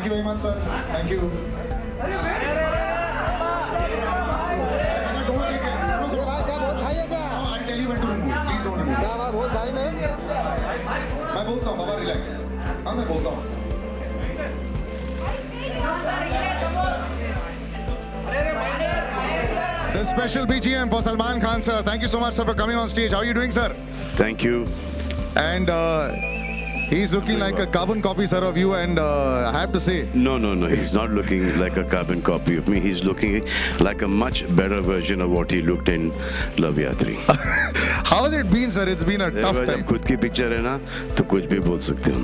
Thank you very much, sir. Thank you. Don't take it. I'll tell you when to remove. Please don't remove. मैं बोलता हूँ बाबा relax. हाँ मैं बोलता हूँ. The special BGM for Salman Khan, sir. Thank you so much, sir, for coming on stage. How are you doing, sir? Thank you. And he's looking like a carbon copy, sir, of you. And I have to say, No, he's not looking like a carbon copy of me. He's looking like a much better version of what he looked in Love Yatri. how has it been, sir? It's been a tough जब time. खुद की picture है ना तो कुछ भी बोल सकते हो.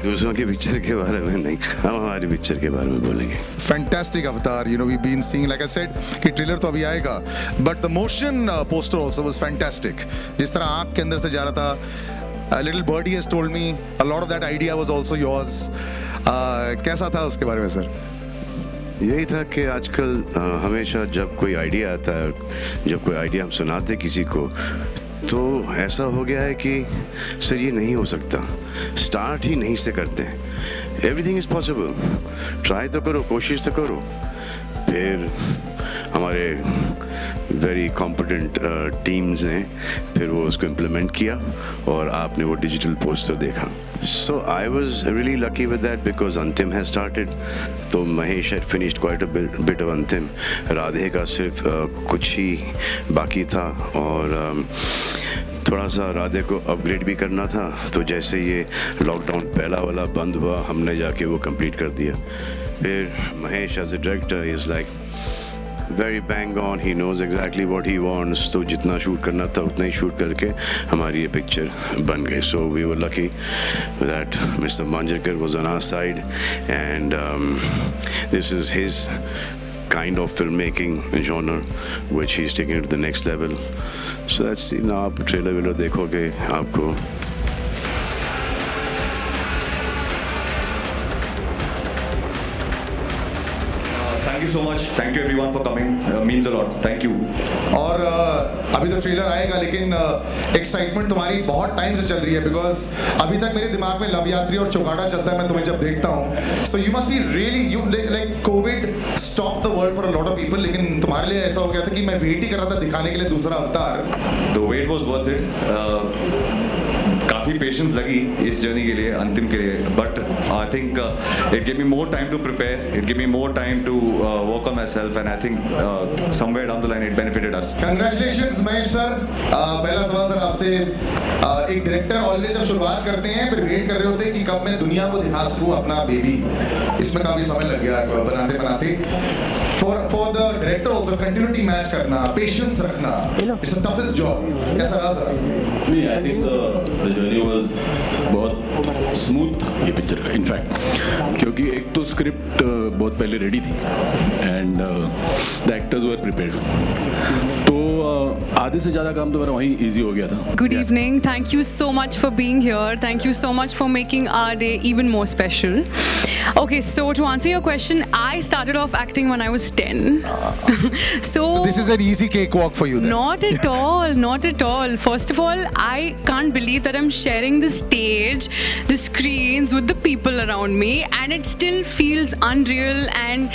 दूसरों की पिक्चर के बारे में नहीं, हम हमारी पिक्चर के बारे में बोलेंगे. Fantastic avatar. You know, we've been seeing, like I said, कि trailer तो अभी आएगा. But the motion poster also was fantastic. जिस तरह आँख के अंदर से जा रहा था. A little birdie has told me a lot of that idea was also yours. कैसा था उसके बारे में, सर? यही था कि आजकल हमेशा जब कोई आइडिया आता है, जब कोई आइडिया हम सुनाते किसी को, तो ऐसा हो गया है कि सर ये नहीं हो सकता, स्टार्ट ही नहीं से करते हैं. एवरीथिंग इज़ पॉसिबल, ट्राई तो करो, कोशिश तो करो. फिर हमारे वेरी कॉम्पिटेंट टीम्स ने फिर वो उसको इम्प्लीमेंट किया और आपने वो डिजिटल पोस्टर देखा. So I was really lucky with that because Antim has started. तो Mahesh had finished quite a bit of Antim. Radhe का सिर्फ कुछ ही बाकी था और थोड़ा सा राधे को अपग्रेड भी करना था. तो जैसे ये लॉकडाउन पहला वाला बंद हुआ, हमने जाके वो कंप्लीट कर दिया. फिर Mahesh as a director is like very bang on, he knows exactly what he wants. तो जितना शूट करना था उतना ही शूट करके हमारी ये पिक्चर बन गई. So we were lucky that Mr. Manjarkar was on our side and this is his kind of filmmaking genre which he's taking it to the next level. So that's, you know, आप trailer velar देखोगे आपको Thank you so much. Thank you everyone for coming. Means a lot. Thank you. और अभी तो trailer आएगा लेकिन excitement तुम्हारी बहुत टाइम से चल रही है बिकॉज अभी तक मेरे दिमाग में लव यात्री और चौगाड़ा चलता है मैं तुम्हें जब देखता हूँ. So you must be really you like Covid stop the world for a lot of people लेकिन तुम्हारे लिए ऐसा हो गया था कि मैं वेट ही कर रहा था दिखाने के लिए दूसरा अवतार. The wait was worth it. काफ़ी पेशेंस लगी इस जर्नी के लिए, अंतिम के लिए. But I think it give me more time to prepare, it give me more time to work on myself and I think somewhere down the line it benefited us. Congratulations Mahesh sir. पहला सवाल sir आपसे. एक director always जब शुरुआत करते हैं फिर wait कर रहे होते हैं कि कब मैं दुनिया को दिखा सकूं अपना बेबी. इसमें काफी समय लग गया बनाते बनाते. For the director also continuity match करना, patience रखना, it's the toughest job. कैसा रहा सर? नहीं, I think the journey was बहुत स्मूथ ये पिक्चर का इनफैक्ट, क्योंकि एक तो स्क्रिप्ट बहुत पहले रेडी थी and the actors were prepared. तो आधे से ज़्यादा काम तो मेरा वहीं ईजी हो गया था. Good evening. Thank you so much for being here. Thank you so much for making our day even more special. Okay, so to answer your question, I started off acting when I was 10. So this is an easy cakewalk for you then. Not at all, not at all. First of all, I can't believe that I'm sharing the stage, the screens with the people around me, and it still feels unreal. And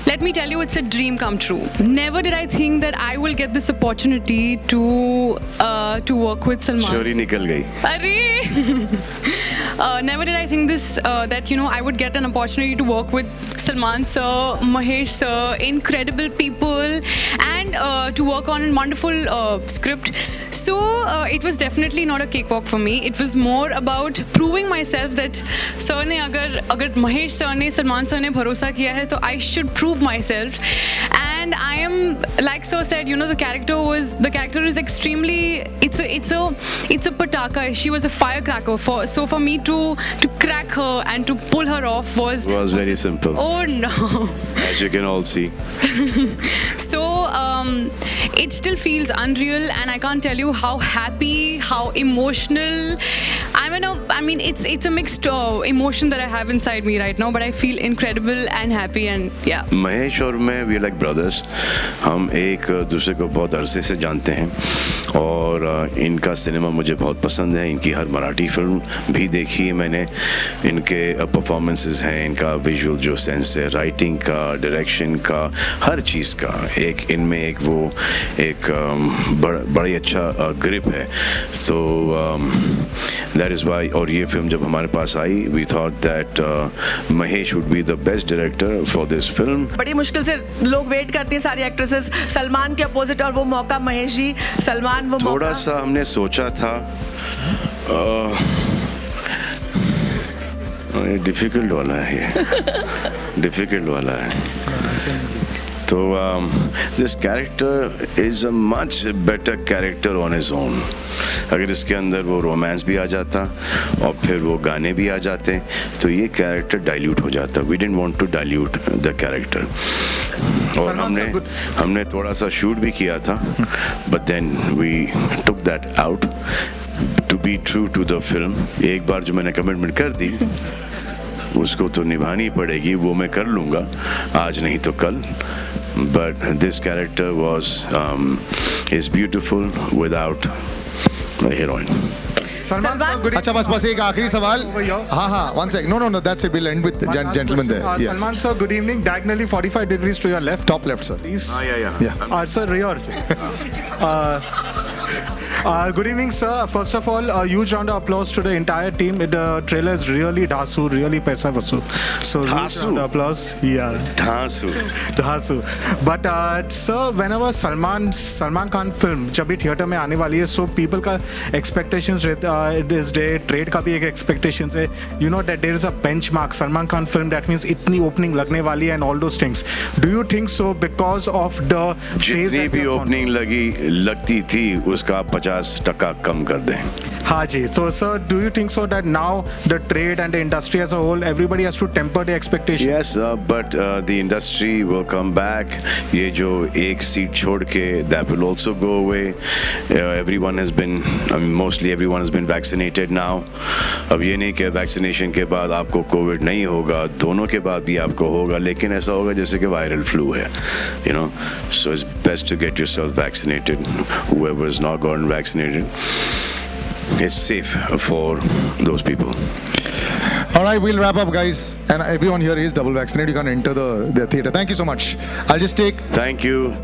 let me tell you, it's a dream come true. Never did I think that I will get this opportunity to work with Salman. चोरी निकल गई. Never did I think this that I would get an opportunity to work with Salman sir, Mahesh sir, incredible people, and to work on a wonderful script. So it was definitely not a cakewalk for me. It was more about proving myself that sir ने अगर Mahesh sir ने Salman sir ने भरोसा किया है तो I should prove myself. And I am, like sir said, the character is extremely, it's a pataka. She was a firecracker. So for me to crack her and to pull her off was very simple. Oh no. As you can all see. So it still feels unreal, and I can't tell you how happy, how emotional. I'm I'm in a, I mean, it's a mixed emotion that I have inside me right now, but I feel incredible and happy, and yeah. Mahesh और मैं we like brothers, हम एक दूसरे को बहुत अरसे से जानते हैं और इनका सिनेमा मुझे बहुत पसंद है, इनकी हर मराठी फिल्म भी देखी है मैंने, इनके परफॉर्मेंसेस हैं, इनका विजुअल जो सेंस है, राइटिंग का, डायरेक्शन का, हर चीज़ का एक इनमें एक वो एक बड़ा ही अच्छा ग्रिप है, तो दैट इज़ वाई। और ये फिल्म जब हमारे पास आई we thought that Mahesh would be the best director for this film. बड़ी मुश्किल से लोग वेट करती हैं सारी एक्ट्रेसेस सलमान के अपोजिट, और वो मौका महेश जी, सलमान वो थोड़ा मौका। सा हमने सोचा था, ये डिफिकल्ट वाला है, ये डिफिकल्ट वाला है, तो this character is a much better character on his own. अगर इसके अंदर वो रोमांस भी आ जाता और फिर वो गाने भी आ जाते तो ये कैरेक्टर डाइल्यूट हो जाता। We didn't want to dilute the character, और हमने थोड़ा सा शूट भी किया था, but then we took that out to be true to the film. एक बार जो मैंने कमिटमेंट कर दी उसको तो निभानी पड़ेगी, वो मैं कर लूँगा आज नहीं तो कल, but this character was is beautiful without a heroine. Salman sir, good अच्छा बस एक आखिरी सवाल। हाँ, one sec. No, that's it. We'll end with gentleman there. Yes. Salman sir, good evening. Diagonally 45 degrees to your left. Top left, sir. Please. Yeah. Sir, rear. Good evening, sir. First of all, a huge round of applause to the entire team. The trailer is really Dhasu, really paisa vasool. So, huge Dhasu? round of applause. Yeah. Dhasu. But sir, whenever Salman Khan film जब भी theatre में आने वाली है, so people का expectations this day, trade का भी एक expectations है. You know that there is a benchmark. Salman Khan film, that means इतनी opening लगने वाली है and all those things. Do you think so because of the phase जितनी that we भी have gone? ओपनिंग लगती थी उसका 50% कम कर दें। हाँ जी, so sir, do you think so that now the trade and the industry as a whole, everybody has to temper the expectation? Yes, but the industry will come back. ये जो एक seat छोड़ के that will also go away. Everyone has been, I mean, mostly everyone has been vaccinated now. अब ये नहीं कि vaccination के बाद आपको कोविड नहीं होगा, दोनों के बाद भी आपको होगा, लेकिन ऐसा होगा जैसे कि वायरल फ्लू है, you know. So it's best to get yourself vaccinated. Whoever is not gotten vaccinated, it's safe for those people. All right, we'll wrap up, guys. And everyone here is double vaccinated. You can enter the theater. Thank you so much. I'll just take. Thank you.